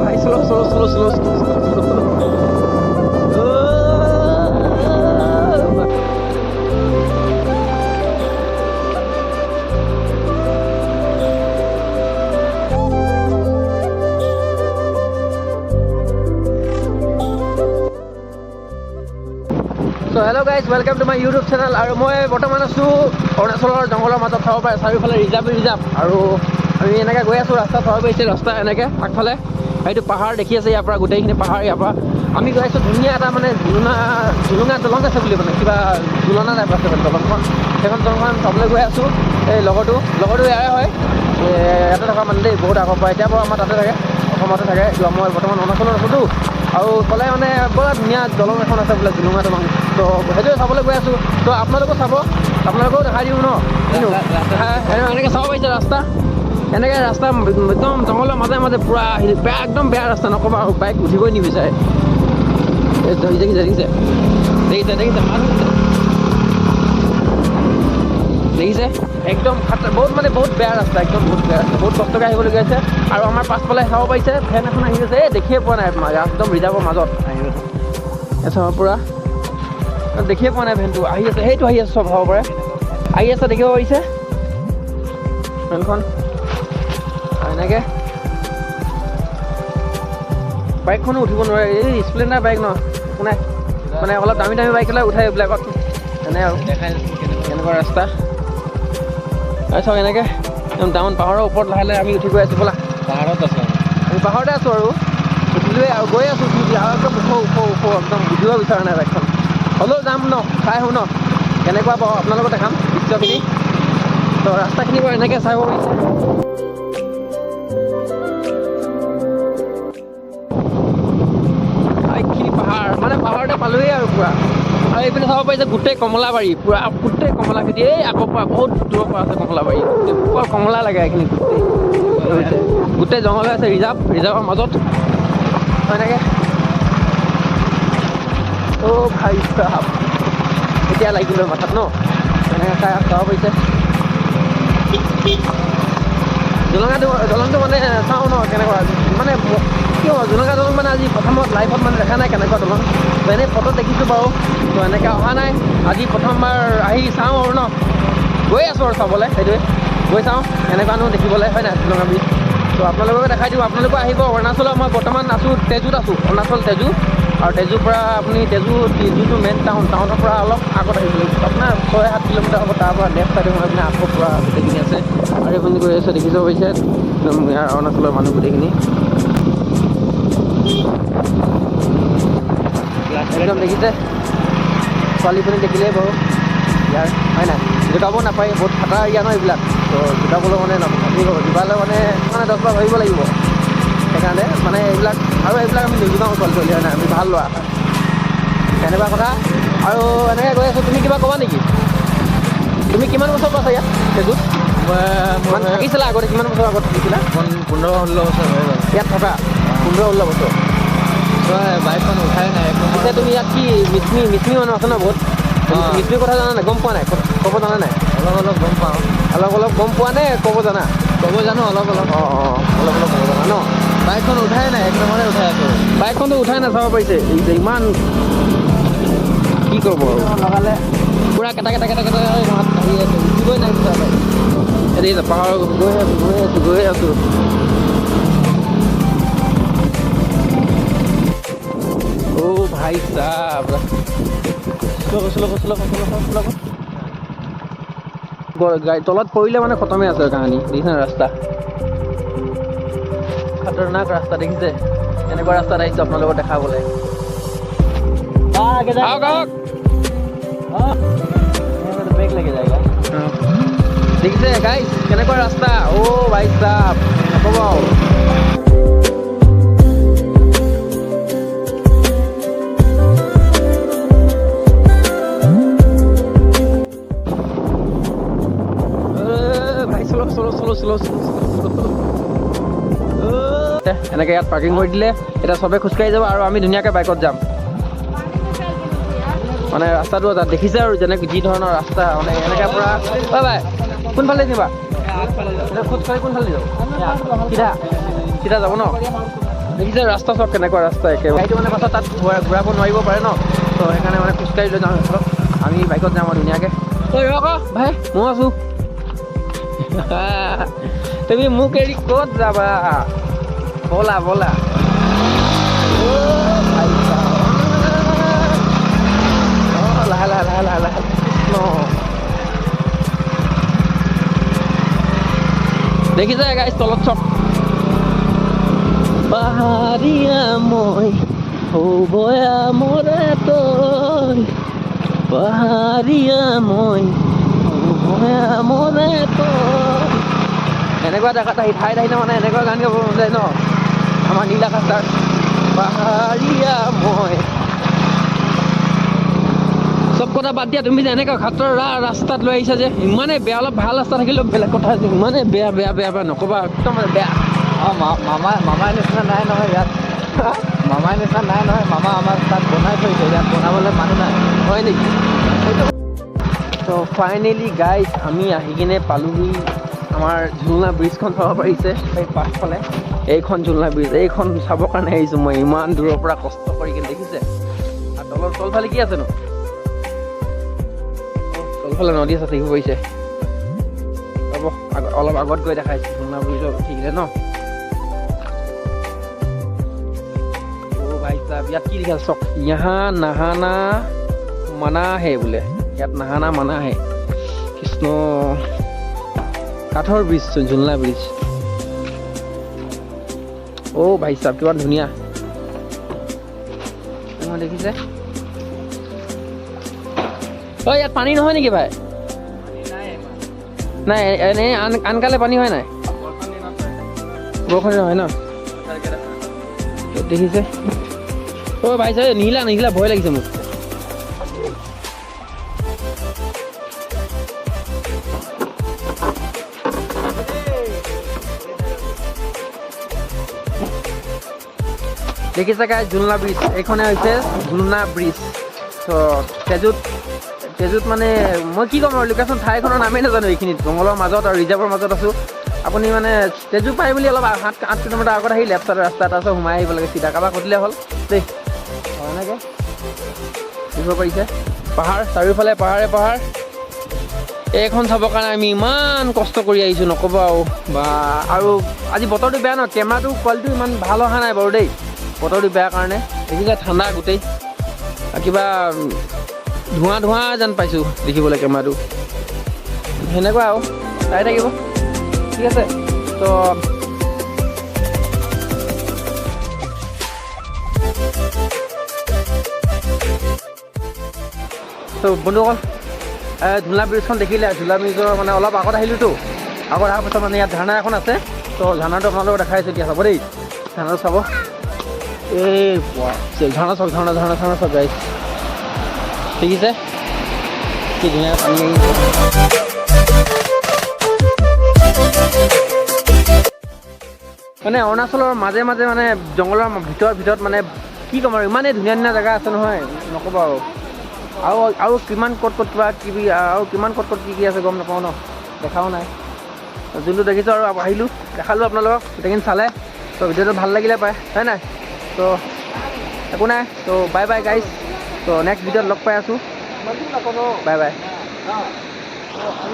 ভাই slow slow slow slow So hello guys, welcome to my YouTube channel. আৰু মই বৰ্তমান আছোঁ অৰুণাচলৰ জংঘলৰ মাজত চাব পাৰে চাৰিওফালে ৰিজাৰ্ভ আৰু আমি এনেকৈ গৈ আছোঁ ৰাস্তা চাব পাৰিছে ৰাস্তা এনেকৈ আগফালে এইটো পাহাৰ দেখি আছে ইয়াৰ পৰা গোটেইখিনি পাহাৰ ইয়াৰ পৰা আমি গৈ আছোঁ ধুনীয়া এটা মানে জুলুঙা দলং আছে বুলি মানে কিবা জুলনা টাইপ আছে মানে দলংখন সেইখন দলংখন চাবলৈ গৈ আছোঁ এই লগৰটো ইয়াৰে হয় ইয়াতে থকা মানে দেই বহুত আগৰ পৰা এতিয়া বাৰু আমাৰ তাতে থাকে অসমতে থাকে মই বৰ্তমান অৰুণাচলত আছোঁতো আৰু ক'লে মানে বৰ ধুনীয়া দলং এখন আছে বোলে জুলুঙা দলং তো সেইটোৱে চাবলৈ গৈ আছোঁ তো আপোনালোকেও চাব আপোনালোকেও দেখাই দিওঁ ন এনেকৈ চাব পাৰিছে ৰাস্তা এনেকৈ ৰাস্তা একদম জংঘলৰ মাজে মাজে পূৰা বেয়া একদম বেয়া ৰাস্তা নক'বা আৰু বাইক উঠিবই নিবিচাৰে দেখিছে একদম বহুত মানে বহুত বেয়া ৰাস্তা একদম বহুত বেয়া ৰাস্তা বহুত কষ্টকৈ আহিবলগীয়া হৈছে আৰু আমাৰ পাছফালে চাব পাৰিছে ফেন এখন আহি আছে দেখিয়ে পোৱা নাই একদম ৰিজাৰ্ভৰ মাজত চাব পূৰা দেখিয়ে পোৱা নাই ফেনটো আহি আছে সেইটো আহি আছে চব চাব পাৰে আহি আছে দেখিব পাৰিছে ফেনখন এনেকৈ বাইকখনো উঠিব নোৱাৰে এই স্প্লেণ্ডাৰ বাইক ন একো নাই মানে অলপ দামী বাইক হ'লে উঠাই এইবিলাকত এনে আৰু কেনেকুৱা ৰাস্তা চাওক এনেকৈ একদম ডাউন পাহাৰৰ ওপৰত লাহে লাহে আমি উঠি গৈ আছোঁ ব'লা পাহাৰত আছোঁ আমি পাহাৰতে আছোঁ আৰু উঠিলোৱে আৰু গৈ আছোঁ আৰু একদম ওখ একদম বুজিব বিচৰা নাই বাইকখন হ'লেও যাম ন চাই আহোঁ ন কেনেকুৱা পাওঁ আপোনালোকক দেখাম দৃশ্যখিনি তো ৰাস্তাখিনি বাৰু এনেকৈ চাব পাৰিছে এইখিনি পাহাৰ মানে পাহাৰতে পালোৱেই আৰু পূৰা আৰু এইপিনে চাব পাৰিছে গোটেই কমলাবাৰী পূৰা গোটেই কমলা খেতি এই আগৰ পৰা বহুত দূৰৰ পৰা আছে কমলাবাৰী বৰ কমলা লাগে এইখিনি গোটেই জংঘল হৈ আছে ৰিজাৰ্ভৰ মাজত এনেকৈ অ' ভাই চাহাব এতিয়া লাগিল মাথাত ন এনেকৈ চাই চাব পাৰিছে দলংটো মানে চাওঁ ন কেনেকুৱা মানে কিয় জুলুঙা দলং মানে আজি প্ৰথমত লাইফত মানে দেখা নাই কেনেকুৱা দলং এনেই ফটোত দেখিছোঁ বাৰু তো এনেকৈ অহা নাই আজি প্ৰথমবাৰ আহি চাওঁ আৰু ন গৈ আছোঁ আৰু চাবলৈ সেইটোৱে গৈ চাওঁ এনেকুৱানো দেখিবলৈ হয় নাই জুলুঙা ব্ৰিজ তো আপোনালোকক দেখাই দিওঁ আপোনালোকে আহিব অৰুণাচলৰ মই বৰ্তমান আছোঁ তেজুত আছোঁ অৰুণাচল তেজু আৰু তেজুৰ পৰা আপুনি তেজুটো মেইন টাউনৰ পৰা অলপ আগত আহিব লাগিব আপোনাৰ 6-7 কিলোমিটাৰ হ'ব তাৰ পৰা লেফ্ট চাইডে হৈ আপুনি আগৰ পৰা গোটেইখিনি আছে আৰু এইখিনি গৈ আছে দেখিব পাৰিছে একদম ইয়াৰ অৰুণাচলৰ মানুহ গোটেইখিনি একদম দেখিছে ছোৱালীজনী দেখিলেই বাৰু ইয়াৰ হয় নাই জোকাব নাপায় বহুত খাটাৰ এৰিয়া ন এইবিলাক তো জোকাবলৈ মানে নাথাকিব কিবালৈ মানে 10 বাৰ ভাবিব লাগিব সেইকাৰণে মানে এইবিলাক আমি নিজোকাওঁ ছোৱালী হয় নাই আমি ভাল লোৱা তেনেকুৱা কথা আৰু এনেকৈ গৈ আছোঁ তুমি কিবা ক'বা নেকি তুমি কিমান বছৰ পৰা আছা ইয়াত তেজুত মানে থাকিছিলা আগতে কিমান বছৰ আগত থাকিছিলা 15-16 বছৰ হৈ গ'ল ইয়াত থকা 15-16 বছৰ বাইকখন উঠাই নাই এতিয়া তুমি ইয়াত কি মিচমি মানুহ আছে ন বহুত মিচমি কথা জানা নাই গম পোৱা নাই ক'ব জানা নাই অলপ গম পাওঁ অলপ গম পোৱা নে ক'ব জানা ক'ব জানো অলপ অলপ ক'ব জানা ন বাইকখন উঠাই নাই একদমতে উঠাই আছোঁ বাইকখনটো উঠাই নাই চাব পাৰিছে ইমান কি কৰিব আৰু লগালে পূৰা কেটা আহি আছে উঠিবই নাই চাব পাৰি এতিয়া পাহাৰ গৈ আছোঁ অ' ভাই সাহেব গাড়ী তলত পৰিলে মানে খতমেই আছে কাহানী দেখিছে ৰাস্তা খতৰনাক ৰাস্তা দেখিছে এনেকুৱা ৰাস্তাত আহিছোঁ আপোনালোকক দেখাবলৈ ব্ৰেক লাগি যায় দেখিছে গাইছ কেনেকুৱা ৰাস্তা অ' ভাই সাহেব নক'ব এনেকৈ ইয়াত পাৰ্কিং কৰি দিলে এতিয়া চবে খোজকাঢ়ি যাব আৰু আমি ধুনীয়াকৈ বাইকত যাম মানে ৰাস্তাটো তাত দেখিছে আৰু যেনেকৈ যি ধৰণৰ ৰাস্তা মানে এনেকৈ পৰা বাই কোনফালে নিবা খোজকাঢ়ি কোনফালে যাব সিধা চিধা যাব ন দেখিছে ৰাস্তা চব কেনেকুৱা ৰাস্তা একেবাৰে গাড়ীটো মানে পাছত তাত ঘূৰাব নোৱাৰিব পাৰে ন তো সেইকাৰণে মানে খোজকাঢ়ি লৈ যাওঁ সিহঁতক আমি বাইকত যাম আৰু ধুনীয়াকৈ ঐ ৰ'ক ভাই মই আছোঁ তুমি মোক এৰি ক'ত যাবা ব'লা ব'লা লাহে লাহে লাহে লাহে লাহে দেখিছে গাইছ তলত চব পাহাৰীয়া মই হবয়া মৰে তই পাহাৰীয়া মই হবয়া মৰে তই এনেকুৱা জেগাত ঠাইত আহিলে মানে এনেকুৱা গান গাব মন যায় ন আমাৰ নীলাকাষ্ঠাৰ পাহাৰীয়া মই চব কথা বাদ দিয়া তুমি যে এনেকুৱা ঘাটৰ ৰাস্তাত লৈ আহিছা যে ইমানে বেয়া অলপ ভাল ৰাস্তা থাকিলেও বেলেগ কথা আছে ইমানে বেয়া বেয়া বেয়া বেয়া নক'বা একদম মানে বেয়া মামাৰ নিচিনা নাই নহয় ইয়াত মামাৰ নিচিনা নাই নহয় মামা আমাৰ তাত বনাই থৈছে ইয়াত বনাবলৈ মানুহ নাই হয় নেকি তো ফাইনেলি গাইজ আমি আহি কিনে পালোহি আমাৰ ঝুলনা ব্ৰিজখন চাব পাৰিছে এই পাছফালে এইখন ঝুলনা ব্ৰিজ এইখন চাবৰ কাৰণে আহিছোঁ মই ইমান দূৰৰ পৰা কষ্ট কৰি কিনে দেখিছে আৰু তলফালে কি আছেনো তলফালে নদী আছে দেখিব পাৰিছে ৰ'ব অলপ আগত গৈ দেখাইছোঁ ঝুলনা ব্ৰিজৰ উঠিলে ন ইয়াত কি লিখা চক ইহা নাহানা মানা হে বোলে ইয়াত নাহানা মানা হে কৃষ্ণ কাঠৰ ব্ৰিজ ঝুলনা ব্ৰিজ অ' ভাই চাব কিমান ধুনীয়া মই দেখিছে অ' ইয়াত পানী নহয় নেকি ভাই নাই এনেই আনকালে পানী হয় নাই বৰষুণ হয় ন দেখিছে অ' ভাই চাই নিহিলা ভয় লাগিছে মোক দেখিছে গাই ঝুলনা ব্ৰিজ এইখনে হৈছে ঝুলনা ব্ৰিজ তো তেজুত মানে মই কি ক'ম আৰু লোকেশ্যন ঠাইখনৰ নামেই নাজানো এইখিনিত জংঘলৰ মাজত আৰু ৰিজাৰ্ভৰ মাজত আছোঁ আপুনি মানে তেজু পাই বুলি অলপ 7-8 কিলোমিটাৰ আগত আহি লেফ্ট চাইডৰ ৰাস্তা এটা আছে সোমাই আহিব লাগে চিধা কাৰোবাক সুধিলে হ'ল দেই এনেকৈ দেখিব পাৰিছে পাহাৰ চাৰিওফালে পাহাৰে পাহাৰ এইখন চাবৰ কাৰণে আমি ইমান কষ্ট কৰি আহিছোঁ নক'বা বা আৰু আজি বতৰটো বেয়া ন কেমেৰাটো কোৱালিটি ইমান ভাল অহা নাই বাৰু দেই বতৰটো বেয়া কাৰণে দেখিছে ঠাণ্ডা গোটেই কিবা ধোঁৱা যেন পাইছোঁ দেখিবলৈ কেমেৰাটো সেনেকুৱা আৰু চাই থাকিব ঠিক আছে তো বন্ধুসকল ঝুলনা ব্ৰিজখন দেখিলে ঝুলনা ব্ৰিজৰ মানে অলপ আগত আহিলোঁতো আগত অহাৰ পাছত মানে ইয়াত ঝাৰ্ণা এখন আছে তো ঝাৰ্ণাটো আপোনালোকক দেখাইছোঁ এতিয়া চাব দেই ঝাৰ্ণাটো চাব এই ঝাৰ্ণা চাওক গাইছ দেখিছে কি ধুনীয়া পানী আহিছে মানে অৰুণাচলৰ মাজে মাজে মানে জংঘলৰ ভিতৰত মানে কি ক'ম আৰু ইমানেই ধুনীয়া ধুনীয়া জেগা আছে নহয় নক'বা আৰু কিমান ক'ত কিবা কিবি আৰু কিমান ক'ত কি আছে গম নাপাওঁ ন দেখাও নাই যোনটো দেখিছোঁ আৰু আহিলোঁ দেখালোঁ আপোনালোকক গোটেইখিনি চালে তো ভিডিঅ'টো ভাল লাগিলে পায় হয় নাই তো একো নাই তো বাই বাই গাইজ তো নেক্সট ভিডিঅ'ত লগ পাই আছোঁ বাই বাই